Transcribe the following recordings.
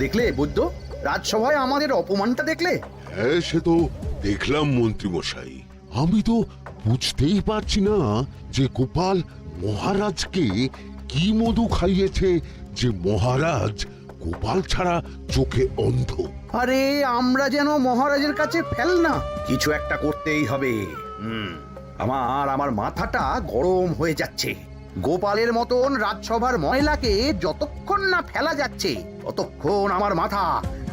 দেখলে বৈদ্য, রাজসভায় আমাদের অপমানটা দেখলে? হ্যাঁ, সে তো দেখলাম মন্ত্রী মশাই। আমি তো বুঝতেই পারছি না যে গোপাল মহারাজকে কি মধু খাইয়েছে যে মহারাজ গোপাল ছাড়া চোখে অন্ধ। আরে আমরা যেন মহারাজের কাছে ফেল না, কিছু একটা করতেই হবে। আমার মাথাটা গরম হয়ে যাচ্ছে। গোপালের মতন রাজসভার ময়লাকে যতক্ষণ না ফেলা যাচ্ছে ততক্ষণ আমার মাথা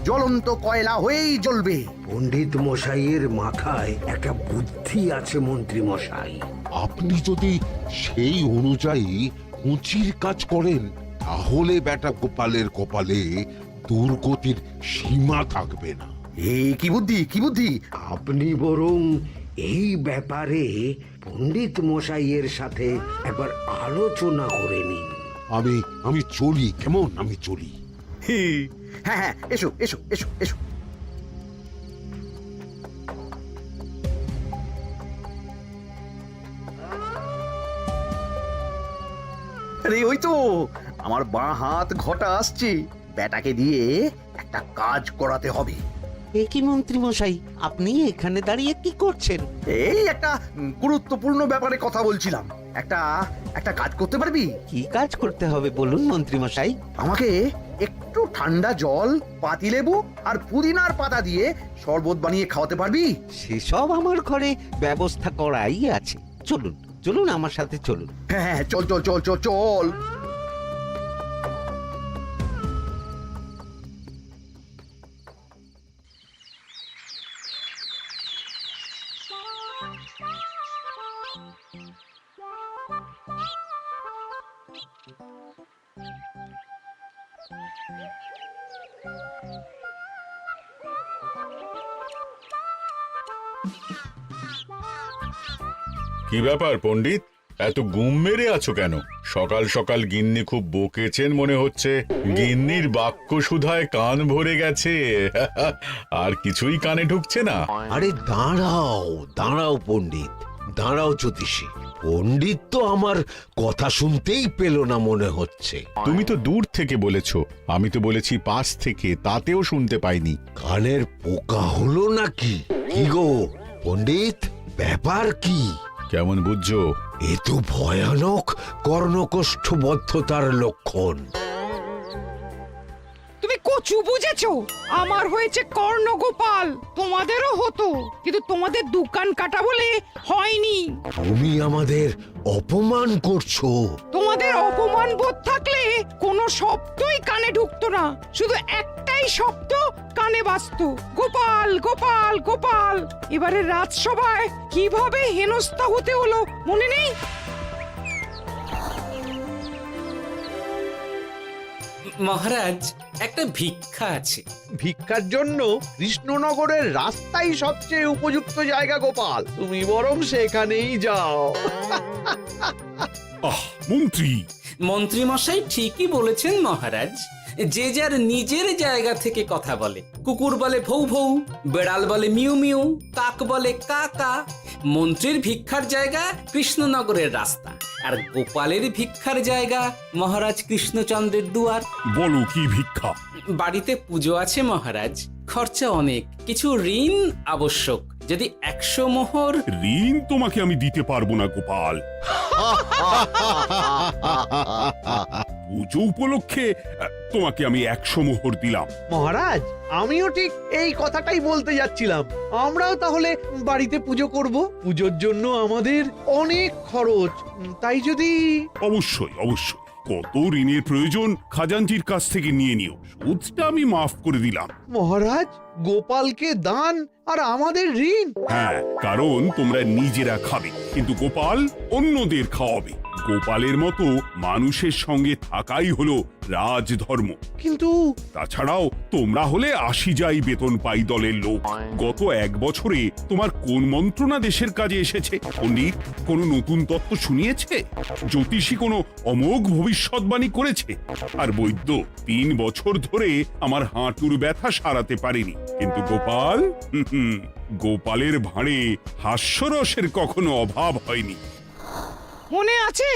জ্বলন্ত কয়লা হয়েই জ্বলবে। পণ্ডিত মশাইয়ের মাথায় একটা বুদ্ধি আছে মন্ত্রী মশাই। আপনি যদি সেই অনুযায়ী উঁচির কাজ করেন তাহলে বেটা গোপালের কপালে দুর্গতির সীমা থাকবে না। এই কি বুদ্ধি, কি বুদ্ধি? আপনি বরং এই ব্যাপারে পণ্ডিত মশাইয়ের সাথে একবার আলোচনা করে নিন। আমি চলি, কেমন? আমি চলি। হ্যাঁ হ্যাঁ, এসো এসো এসো এসো। আরে ওই তো আমার বাঁ হাত ঘটা আসছে, বেটাকে দিয়ে একটা কাজ করাতে হবে। এ কি মন্ত্রী মশাই, আপনি এখানে দাঁড়িয়ে কি করছেন? এই একটা গুরুত্বপূর্ণ ব্যাপারে কথা বলছিলাম। একটা একটা কাজ করতে পারবি? কি কাজ করতে হবে বলুন মন্ত্রী মশাই। আমাকে একটু ঠান্ডা জল, পাতিলেবু আর পুদিনার পাতা দিয়ে শরবত বানিয়ে খাওয়াতে পারবি? সেসব আমার ঘরে ব্যবস্থা করাই আছে। চলুন চলুন, আমার সাথে চলুন। হ্যাঁ হ্যাঁ, চল চল চল চল চল। কি ব্যাপার পণ্ডিত, এত গুম মেরে আছো কেন? সকাল সকাল গিন্নি খুব বকেছেন মনে হচ্ছে। গিন্নির বাক্য সুধায় কান ভরে গেছে, আর কিছুই কানে ঢুকছে না। আরে দাঁড়াও দাঁড়াও পণ্ডিত, দাঁড়াও জ্যোতিষী। পণ্ডিত তো আমার কথা শুনতেই পেল না মনে হচ্ছে। তুমি তো দূর থেকে বলেছো, আমি তো বলেছি পাশ থেকে, তাতেও শুনতে পাইনি। কানের পোকা হলো নাকি? কি গো পণ্ডিত, ব্যাপার কি? কেমন বুঝছো? এ তো ভয়ানক কর্ণকোষ্ঠবদ্ধতার লক্ষণ। তুমি কচু বুঝেছো? আমার হয়েছে কর্ণগোপাল, তোমাদেরও হতো, কিন্তু তোমাদের দোকান কাটা বলে হয়নি। তুমি আমাদের অপমান করছো। তোমাদের অপমান বোধ থাকলে কোনো শব্দই কানে ঢুকতো না, শুধু একটাই শব্দ কানে বাজতো, গোপাল গোপাল গোপাল। এবারে রাজসভায় কিভাবে হেনস্থা হতে হলো মনে নেই? মহারাজ, একটা ভিক্ষা আছে। ভিক্ষার জন্য কৃষ্ণনগরের রাস্তাই সবচেয়ে উপযুক্ত জায়গা গোপাল, তুমি বরং সেখানেই যাও। মন্ত্রী, মন্ত্রী মশাই ঠিকই বলেছেন মহারাজ। যে যার নিজের জায়গা থেকে কথা বলে। কুকুর বলে ভৌ ভৌ, বেড়াল বলে মিউ মিউ, কাক বলে কা কা। মন্ত্রীর ভিক্ষার জায়গা কৃষ্ণনগরের রাস্তা, আর গোপালের ভিক্ষার জায়গা মহারাজ কৃষ্ণচন্দ্রের দুয়ার। বলো কি ভিক্ষা? বাড়িতে পুজো আছে মহারাজ, খরচা অনেক, কিছু ঋণ আবশ্যক। যদি 100 মোহর। ঋণ তোমাকে আমি দিতে পারবো না গোপাল। পুজো উপলক্ষে তোমাকে আমি 100 মোহর দিলাম। মহারাজ, আমিও ঠিক এই কথাটাই বলতে যাচ্ছিলাম। আমরাও তাহলে বাড়িতে পুজো করব। পুজোর জন্য আমাদের অনেক খরচ, তাই যদি... অবশ্যই অবশ্যই, কত ঋণের প্রয়োজন খাজাঞ্চির কাছ থেকে নিয়ে নিও, সুদটা আমি মাফ করে দিলাম। মহারাজ, গোপালকে দান আর আমাদের ঋণ? হ্যাঁ, কারণ তোমরা নিজেরা খাবে, কিন্তু গোপাল অন্যদের খাওয়াবে। গোপালের মতো মানুষের সঙ্গে থাকাই হলো রাজধর্ম। কিন্তু তাছাড়াও তোমরা হলে 80 যাই বেতন পাই দলের লোক। গত 1 বছরে তোমার কোন মন্ত্রণা দেশের কাজে এসেছে? পণ্ডিত কোন নতুন তত্ত্ব শুনিয়েছে? জ্যোতিষী কোনো অমোঘ ভবিষ্যৎবাণী করেছে? আর বৈদ্য 3 বছর ধরে আমার হাঁটুর ব্যথা সারাতে পারেনি। কিন্তু গোপাল, গোপালের ভাঁড়ে হাস্যরসের কখনো অভাব হয়নি। মনে আছে?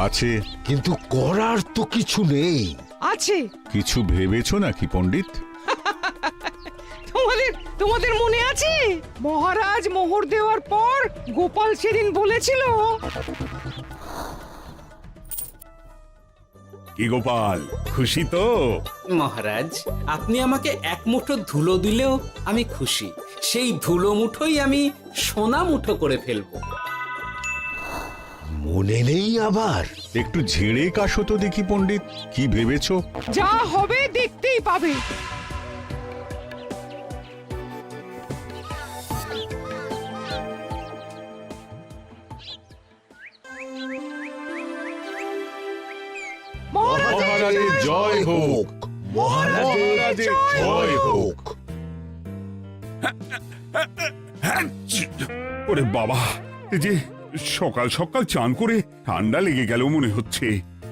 আছে, কিন্তু করার তো কিছু নেই। আছে। কিছু ভেবেছো নাকি পণ্ডিত? তোমাদের মনে আছে মহারাজ মোহর দেওয়ার পর গোপাল সেদিন বলেছিল, কি গোপাল, খুশি তো? মহারাজ, আপনি আমাকে এক মুঠো ধুলো দিলেও আমি খুশি। সেই ধুলো মুঠোই আমি সোনা মুঠো করে ফেলবো। মনে নেই আবার? একটু ঝেড়ে কাশো তো দেখি পণ্ডিত, কি ভেবেছো? যা হবে দেখতেই পাবে। মহারাজের জয় হোক, মহারাজের জয় হোক। ওরে বাবা, এই যে সকাল সকাল চান করে ঠান্ডা লেগে গেল মনে হচ্ছে।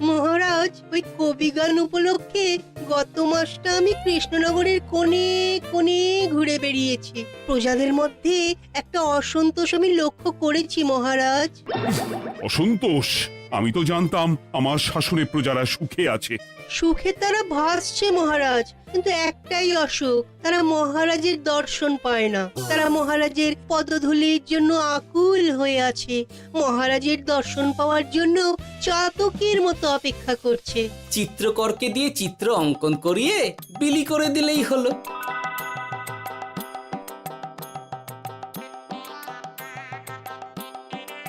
মহারাজ, ওই কবি গান উপলক্ষে গত মাসটা আমি কৃষ্ণনগরের কোণে কোণে ঘুরে বেরিয়েছি। প্রজাদের মধ্যে একটা অসন্তোষ আমি লক্ষ্য করেছি মহারাজ। অসন্তোষ? আমি তো জানতাম আমার শাসনে প্রজারা সুখে আছে। সুখে তারা ভাসছে মহারাজ, কিন্তু একটাই অসুখ, তারা মহারাজের দর্শন পায় না। তারা মহারাজের পদধূলির জন্য আকুল হয়ে আছে, মহারাজের দর্শন পাওয়ার জন্য চাতকের মতো অপেক্ষা করছে। চিত্রকরকে দিয়ে চিত্র অঙ্কন করিয়ে বিলি করে দিলেই হলো।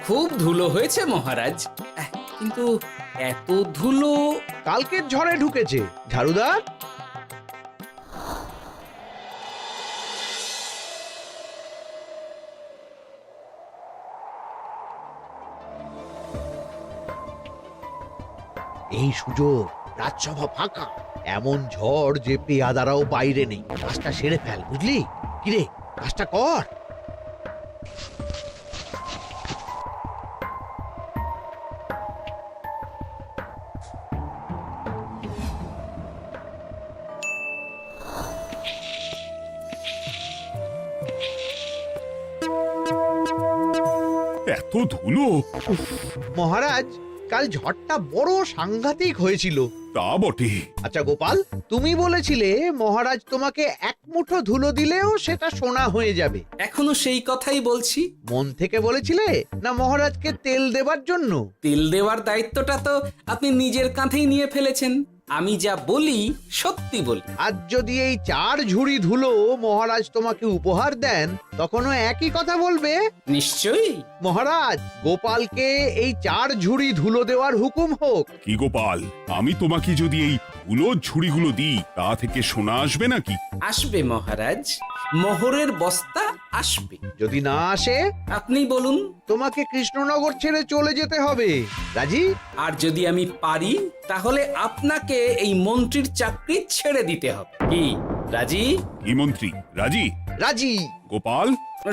খুব ধুলো হয়েছে মহারাজ, কিন্তু এত ধুলো। কালকের ঝড়ে ঢুকেছে। ঝাড়ুদার, এই সুযোগ, রাজসভা ফাঁকা, এমন ঝড় যে পেয়াদারাও বাইরে নেই। কাজটা সেরে ফেল, বুঝলি? কিরে, কাজটা কর। এত ধুলো! উফ, মহারাজ, কাল ঝড়টা বড় সাংঘাতিক হয়েছিল। তা বটে। আচ্ছা গোপাল, তুমি বলেছিলে মহারাজ তোমাকে এক মুঠো ধুলো দিলেও সেটা সোনা হয়ে যাবে। এখনো সেই কথাই বলছি। মন থেকে বলেছিলে না মহারাজকে তেল দেবার জন্য? তেল দেওয়ার দায়িত্বটা তো আপনি নিজের কাঁধেই নিয়ে ফেলেছেন। আমি যা বলি সত্যি বলি। আজ যদি এই 4 ঝুড়ি ধুলো মহারাজ তোমাকে উপহার দেন, তখনও একই কথা বলবে? নিশ্চয়ই। মহারাজ, গোপালকে এই 4 ঝুড়ি ধুলো দেওয়ার হুকুম হোক। কি গোপাল, আমি তোমাকে যদি এই ধুলোর ঝুড়িগুলো দিই, তা থেকে সোনা আসবে নাকি? আসবে মহারাজ, মোহরের বস্তা আসবে। যদি না আসে, আপনি বলুন। তোমাকে কৃষ্ণনগর ছেড়ে চলে যেতে হবে। রাজি? আর যদি আমি পারি, তাহলে আপনাকে এই মন্ত্রীর চাকরি ছেড়ে দিতে হবে। কি রাজি? কি মন্ত্রী, রাজি? রাজি। গোপাল?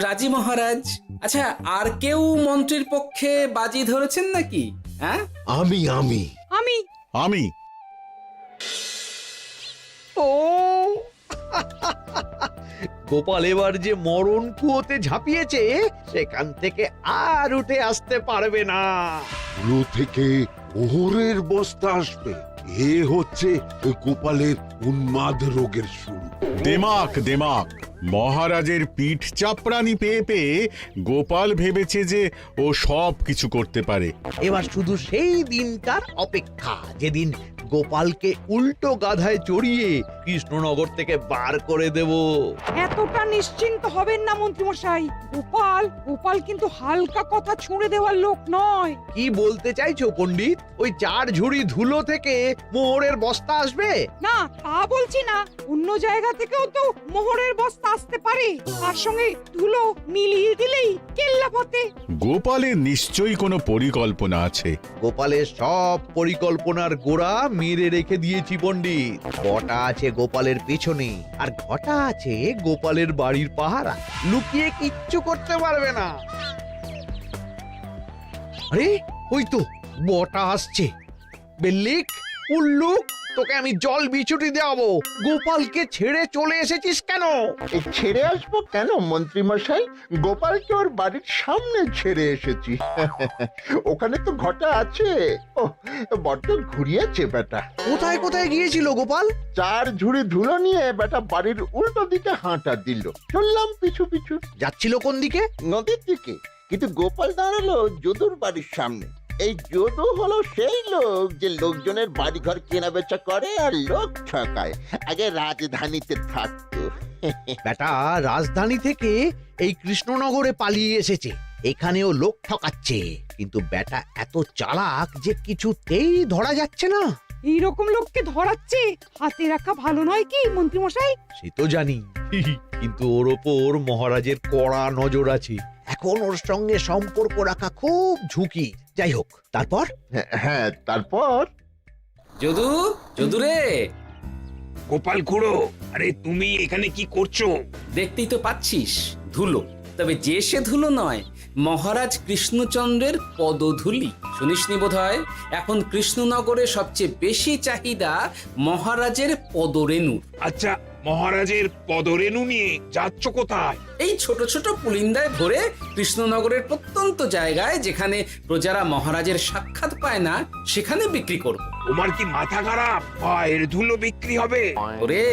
রাজি মহারাজ। আচ্ছা, আর কেউ মন্ত্রীর পক্ষে বাজি ধরেছেন নাকি? হ্যাঁ, আমি আমি আমি আমি ও গোপাল এবার যে মরণ কুয়োতে ঝাঁপিয়েছে, সেখান থেকে আর উঠে আসতে পারবে না। ধুলো থেকে মোহরের বস্তা আসবে, এ হচ্ছে গোপালের উন্মাদ রোগের শুরু। দেমাক দেমাক, মহারাজের পিঠ চাপড়ানি পেয়ে পেয়ে গোপাল ভেবেছে যে ও সব কিছু করতে পারে। এবার শুধু সেই দিনটার অপেক্ষা, যেদিন গোপালকে উল্টো গাধায় চড়িয়ে কৃষ্ণনগর থেকে বার করে দেব। এতটা নিশ্চিন্ত হবেন না মন্ত্রীমশাই। গোপাল কিন্তু হালকা কথা ছুঁড়ে দেওয়ার লোক নয়। কি বলতে চাইছো পণ্ডিত? ওই 4 ঝুড়ি ধুলো থেকে মোহরের বস্তা আসবে? না, তা বলছি না। অন্য জায়গা থেকেও তো মোহরের বস্তা আসতে পারে। তার সঙ্গে ধুলো মিলিয়ে দিলেই কেল্লাফতে। গোপালের নিশ্চয়ই কোনো পরিকল্পনা আছে। গোপালের সব পরিকল্পনার গোড়া মেরে রেখে দিয়েছি পণ্ডিত। বটা আছে গোপালের পেছনে, আর ঘটা আছে গোপালের বাড়ির পাহারা। লুকিয়ে কিচ্ছু করতে পারবে না। আরে ওই তো বটা আসছে। বেল্লিক, উল্লুক, তোকে আমি জল বিছুটি দেওয়াবো। গোপালকে ছেড়ে চলে এসেছিস কেন? ছেড়ে আসবো কেন মন্ত্রী মশাই? গোপালকে ওর বাড়ির সামনে ছেড়ে এসেছি। ওখানে তো ঘটা আছে। ও বড্ড ঘুরিয়েছে বেটা। কোথায় কোথায় গিয়েছিল গোপাল? 4 ঝুড়ি ধুলো নিয়ে বেটা বাড়ির উল্টো দিকে হাঁটা দিল। চললাম পিছু পিছু যাচ্ছিল কোন দিকে? নদীর দিকে, কিন্তু গোপাল দাঁড়ালো যদুর বাড়ির সামনে। এই যদু হলো সেই লোক যে লোকজনের বাড়িঘর কেনা বেচা করে আর লোক ঠকায়। আগে রাজধানীতে থাকতো। বেটা রাজধানী থেকে এই কৃষ্ণনগরে পালিয়ে এসেছে, এখানেও লোক ঠকাচ্ছে। কিন্তু বেটা এত চালাক যে কিছুতেই ধরা যাচ্ছে না। এইরকম লোককে ধরাচ্ছে হাতে রাখা ভালো নয় কি মন্ত্রী মশাই? সে তো জানি, কিন্তু ওর ওপর মহারাজের কড়া নজর আছে। এখন ওর সঙ্গে সম্পর্ক রাখা খুব ঝুঁকি। যাই হোক, তারপর? হ্যাঁ তারপর যদু, যদু রে, গোপাল খুড়ো, আরে তুমি এখানে কি করছো? দেখতেই তো পাচ্ছিস ধুলো। তবে যে সে ধুলো নয়, মহারাজ কৃষ্ণচন্দ্রের পদধূলি। শুনিসনি বোধহয় এখন কৃষ্ণনগরে সবচেয়ে বেশি চাহিদা মহারাজের পদরেণুর। আচ্ছা, মহারাজের পদরেণু নিয়ে যাচ্ছ কোথায়? এই ছোট ছোট পুলিন্দায় ভরে কৃষ্ণনগরের প্রত্যন্ত জায়গায় যেখানে প্রজারা মহারাজের সাক্ষাৎ পায় না সেখানে বিক্রি করব। তোমার কি মাথা খারাপ? পায়ের ধুলো বিক্রি হবে? ওরে,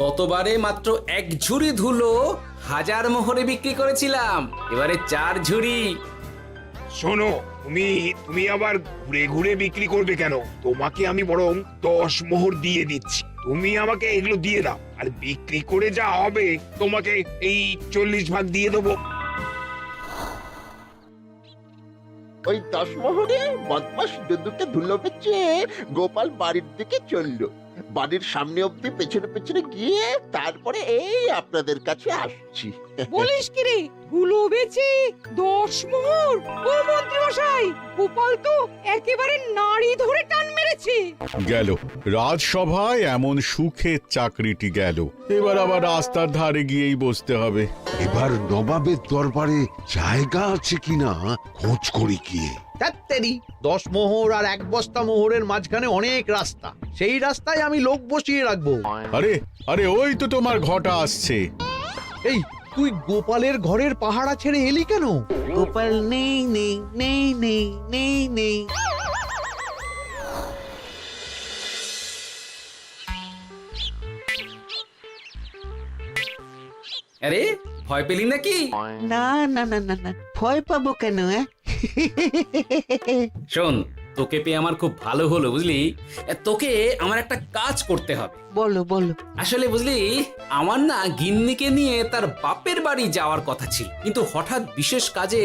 গতবারে মাত্র 1 ঝুড়ি ধুলো 1000 মোহরে বিক্রি করেছিলাম, এবারে 4 ঝুড়ি। শোনো, তুমি আবার ঘুরে ঘুরে বিক্রি করবে কেন? তোমাকে আমি বরং 10 মোহর দিয়ে দিচ্ছি। তুমি আমাকে এগুলো দিয়ে দাও, আর বিক্রি করে যা হবে তোমাকে এই 40 ভাগ দিয়ে দেবো। ওই 10 মোহরে বদমাস যদুকে ধুলো বেচে গোপাল বাড়ির দিকে চললো। বাড়ির সামনে অব্দি পেছনে পেছনে গিয়ে তারপরে এই আপনাদের কাছে আসছি। বলিস কি রে, ধুলো বেচে 10 মোহর? ও মন্ত্রী মশাই, গোপাল তো একেবারে নাড়ি ধরে টান মেরেছে। গেল রাজসভায় এমন সুখের চাকরিটি গেল। এবার আবার রাস্তার ধারে গিয়েই বসতে হবে। এবার নবাবের দরবারে জায়গা আছে কিনা খোঁজ করি গিয়ে। তাত্তেরি, 10 মোহর আর 1 বস্তা মোহরের মাঝখানে অনেক রাস্তা। সেই রাস্তায় আমি লোক বসিয়ে রাখবো। আরে আরে, ওই তো তোমার ঘটা আসছে। এই, তুই গোপালের ঘরের পাহারা ছেড়ে এলি কেন? গোপাল নেই নেই নেই নেই নেই নেই। আরে, ভয় পেলি নাকি? না না না না না, ভয় পাবো কেন? শোন, তোকে পেয়ে আমার খুব ভালো হলো বুঝলি। তোকে আমার একটা কাজ করতে হবে। বলো বলো। আসলে বুঝলি, আমার না গিন্নিকে নিয়ে তার বাপের বাড়ি যাওয়ার কথা ছিল, কিন্তু হঠাৎ বিশেষ কাজে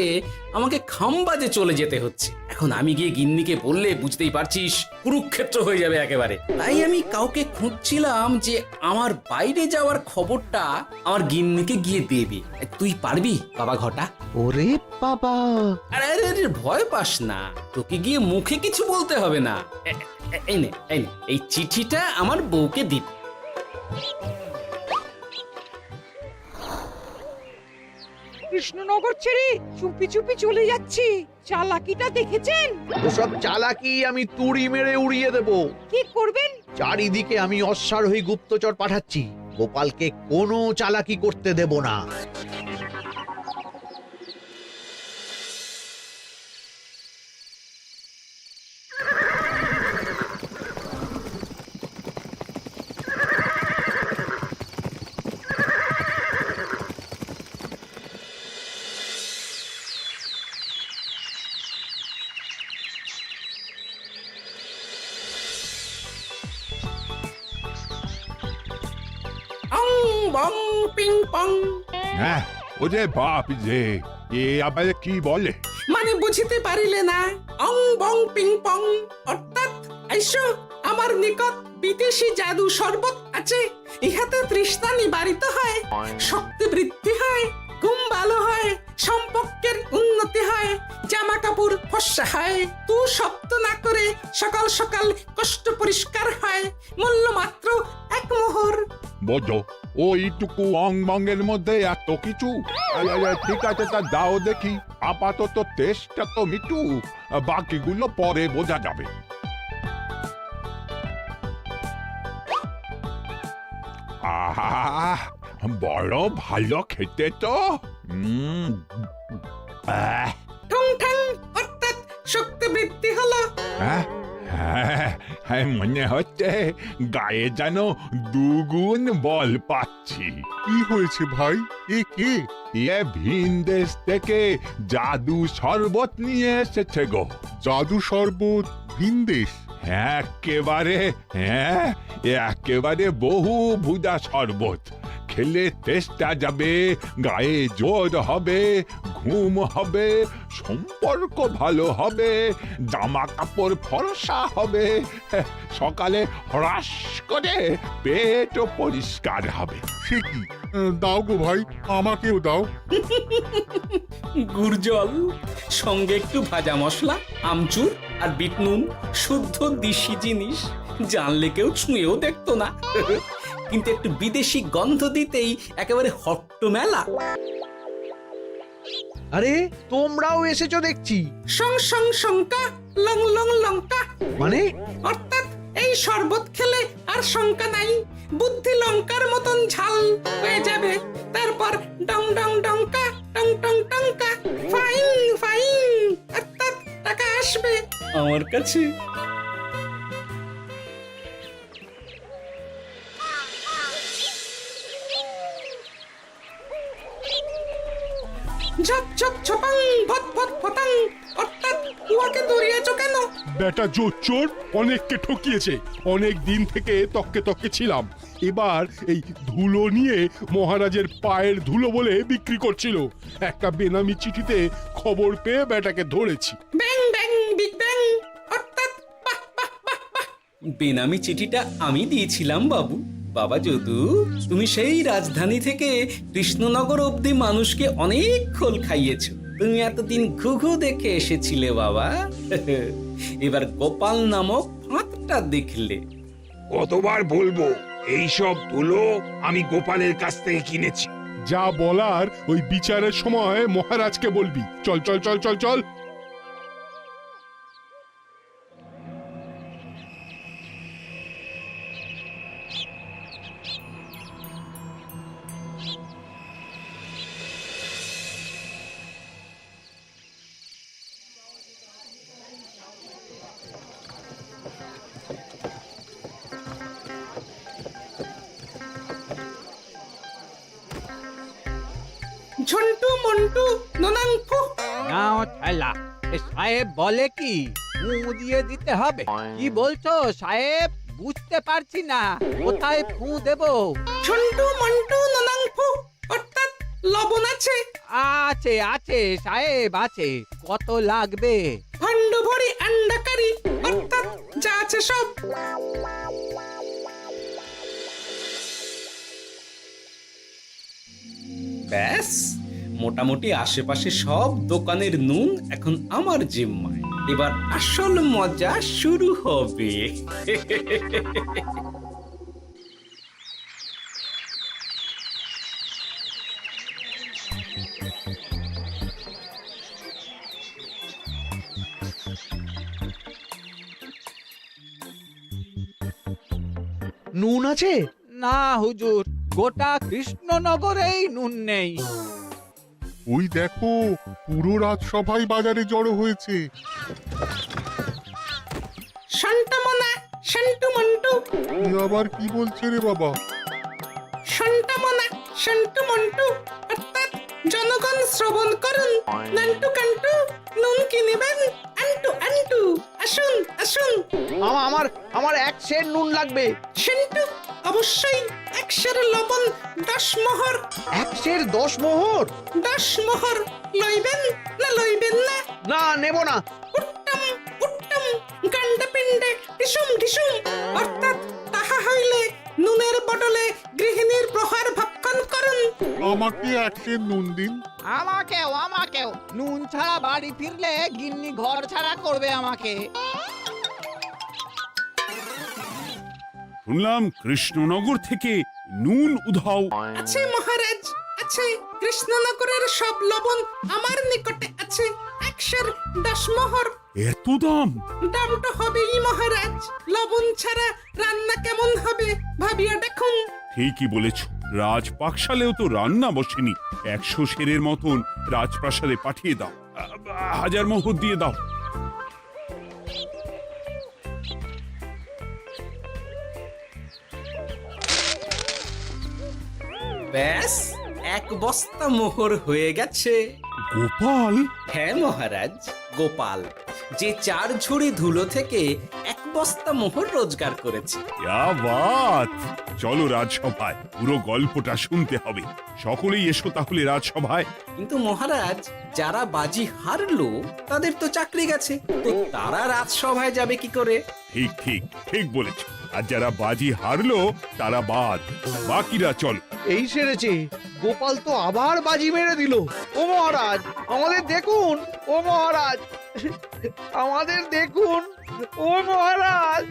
আমাকে খামবাজে চলে যেতে হচ্ছে। এখন আমি গিয়ে গিন্নিকে বললে বুঝতেই পারছিস কুরুক্ষেত্র হয়ে যাবে একেবারে। তাই আমি কাউকে খুঁজছিলাম যে আমার বাইরে যাওয়ার খবরটা আমার গিন্নিকে গিয়ে দেবে। তুই পারবি বাবা ঘটা? ওরে বাবা, আরে আরে আরে, ভয় পাস না, তোকে গিয়ে মুখে কিছু বলতে হবে না। এই নে, এই চিঠিটা আমার বউকে দিবি। কৃষ্ণনগর ছেড়ে চুপি চুপি চলে যাচ্ছি, চালাকিটা দেখেছেন? ওসব চালাকি আমি তুড়ি মেরে উড়িয়ে দেব। কি করবেন? চারিদিকে আমি অশ্বারোহী গুপ্তচর পাঠাচ্ছি। গোপালকে কোনো চালাকি করতে দেব না। অং বং পিং পং। হ্যাঁ, ওরে বাপ রে, এ আবার কি বলে? মানে বুঝিতে পারিলে না? অং বং পিং পং অর্থাৎ আইসো আমার নিকট বিদেশি জাদু শরবত আছে। ইহাতে তৃষ্ণা নিবারিত হয়, শক্তি বৃদ্ধি হয়, ঘুম ভালো হয়, সম্পর্কের উন্নতি হয়, জামা কাপড় ফর্সা হয়, তু শব্দ না করে সকাল সকাল কষ্ট পরিষ্কার হয়। মূল্য মাত্র 1 মোহর। বোঝো, ওইটুকু অং বঙ্গের মধ্যে এত কিছু? ঠিক আছে, তা দাও দেখি। আপাতত টেস্টটা তো মিটু, বাকিগুলো পরে বোঝা যাবে। আহ বড় ভালো খেতে তো ঠং ঠং অর্থাৎ শক্তি বৃদ্ধি হলো। হ্যাঁ মনে হচ্ছে গায়ে যেন দুগুণ বল পাচ্ছি। কি হয়েছে ভাই? এ কে? এ ভিন দেশ থেকে জাদু শরবত নিয়ে এসেছে গো। জাদু শরবত ভিন দেশ? একেবারে বহু ভুজা শরবত। খেলে তেষ্টা যাবে, গায়ে জোর হবে, ঘুম হবে, সম্পর্ক ভালো হবে, জামা কাপড় ফর্সা হবে, সকালে হ্রাস করে পেটও পরিষ্কার হবে। সে কি? দাও গো ভাই, আমাকেও দাও। গুড় জল, সঙ্গে একটু ভাজা মশলা, আমচুর আর বিট নুন, শুদ্ধ দেশি জিনিস। জানলে কেউ ছুঁয়েও দেখতো না, কিন্তু একটু বিদেশি গন্ধ দিতেই একেবারে হট্ট মেলা। আরে তোমরাও এসেছো দেখছি। সং সং শঙ্কা, লং লং লঙ্কা। মানে অর্থাৎ এই শরবত খেলে আর শঙ্কা নাই, বুদ্ধি লঙ্কার মতন ঝাল হয়ে যাবে। তারপর ডং ডং ডঙ্কা, টং টং টঙ্কা, ফাইন ফাইন, অর্থাৎ টাকা আসবে আমার কাছে। ঝপ ঝপ ছপাং, ভট ভট ফটাং, অর্থাৎ উহাকে দৌড়িয়েছো কেন? বেটা জোচ্চোর অনেককে ঠকিয়েছে। অনেক দিন থেকে তককে তককে ছিলাম। এবার এই ধুলো নিয়ে মহারাজের পায়ের ধুলো বলে বিক্রি করছিল। একটা বেনামি চিঠিতে খবর পেয়ে বেটাকে ধরেছি। ব্যাং ব্যাং বিগ ব্যাং, অর্থাৎ বাহ বাহ বাহ বাহ। বেনামি চিঠিটা আমি দিয়েছিলাম বাবু। বাবা যদু, তুমি সেই রাজধানী থেকে কৃষ্ণনগর অবধি মানুষকে অনেক খোল খাইয়েছো। তুমি এতদিন ঘুঘু দেখে এসেছিলে বাবা, এবার গোপাল নামক ফাঁদটা দেখলে। কতবার বলবো এইসব ধুলো আমি গোপালের কাছ থেকে কিনেছি। যা বলার ওই বিচারের সময় মহারাজকে বলবি। চল চল চল চল চল। ঝন্টু মন্টু ননাংফু। নাও ঠেলা। সাহেব বলে কি ফু দিয়ে দিতে হবে? কি বলছো সাহেব? বুঝতে পারছি না, কোথায় ফু দেব? ঝন্টু মন্টু ননাংফু, অর্থাৎ লবণ আছে? আছে আছে সাহেব আছে। কত লাগবে? ভান্ড ভরি আন্ডাকারি, অর্থাৎ যা আছে সব। ব্যাস, মোটামুটি আশেপাশে সব দোকানের নুন এখন আমার জিম্মায়। এবার আসল মজা শুরু হবে। নুন আছে? না হুজুর, গোটা কৃষ্ণনগরেই নুন নেই। ওই দেখো, পুরো রাজসভাই বাজারে জড়ো হয়েছে। শান্তামনা, শান্টু মন্টু। আবার কি বলছে রে বাবা? শান্তামনা, শান্টু মন্টু, অর্থাৎ জনগণ শ্রবণ করুন। নান্টু কান্টু, নুন কিনিবেন, আন্টু আন্টু, আসুন আসুন। আমার আমার এক সের নুন লাগবে। শান্টু, অবশ্যই 1 সের লবণ 10 মোহর। 1 সের 10 মোহর? 10 মোহর লইবেন না লইবেন না? না, নেব না। উত্তম উত্তম, গান্ডা পিণ্ডে ঢিসুম ঢিসুম, অর্থাৎ তাহা হইলে নুনের বদলে গৃহিণীর প্রহার ভক্ষণ করুন। আমাকে 1 সের নুন দিন। আমাকেও আমাকেও। নুন ছাড়া বাড়ি ফিরলে গিন্নি ঘর ছাড়া করবে আমাকে। শুনলাম কৃষ্ণনগর থেকে নুন উধাও। আছে মহারাজ, আছে। কৃষ্ণনগরের সব লবণ আমার নিকটে আছে। 1 সের 10 মোহর। এত দাম? দাম তো হবেই মহারাজ। লবণ ছাড়া রান্না কেমন হবে ভাবিয়া দেখুন। ঠিকই বলেছ, রাজপাকশালেও তো রান্না বসেনি। 100 সেরের মতন রাজপ্রাসাদে পাঠিয়ে দাও। 1000 মোহর দিয়ে দাও। ব্যাস 1 বস্তা মোহর হয়ে গেছে। গোপাল, হ্যাঁ মহারাজ, গোপাল যে 4 ঝুড়ি ধুলো থেকে 1 বস্তা মোহর রোজগার করেছে। ইয়া বাত! চলো রাজসভায়, পুরো গল্পটা শুনতে হবে। সকলেই এসো তাহলে রাজসভায়। কিন্তু মহারাজ, যারা বাজি হারলো তাদের তো চাকরি গেছে, তো তারা রাজসভায় যাবে কি করে? ঠিক ঠিক ঠিক বলেছ। আর যারা বাজি হারলো তারা বাদ, বাকিরা চল। এই সেরেছে, গোপাল তো আবার বাজি মেরে দিল। ও মহারাজ, আমাদের দেখুন। ও মহারাজ, আমাদের দেখুন। ও মহারাজ।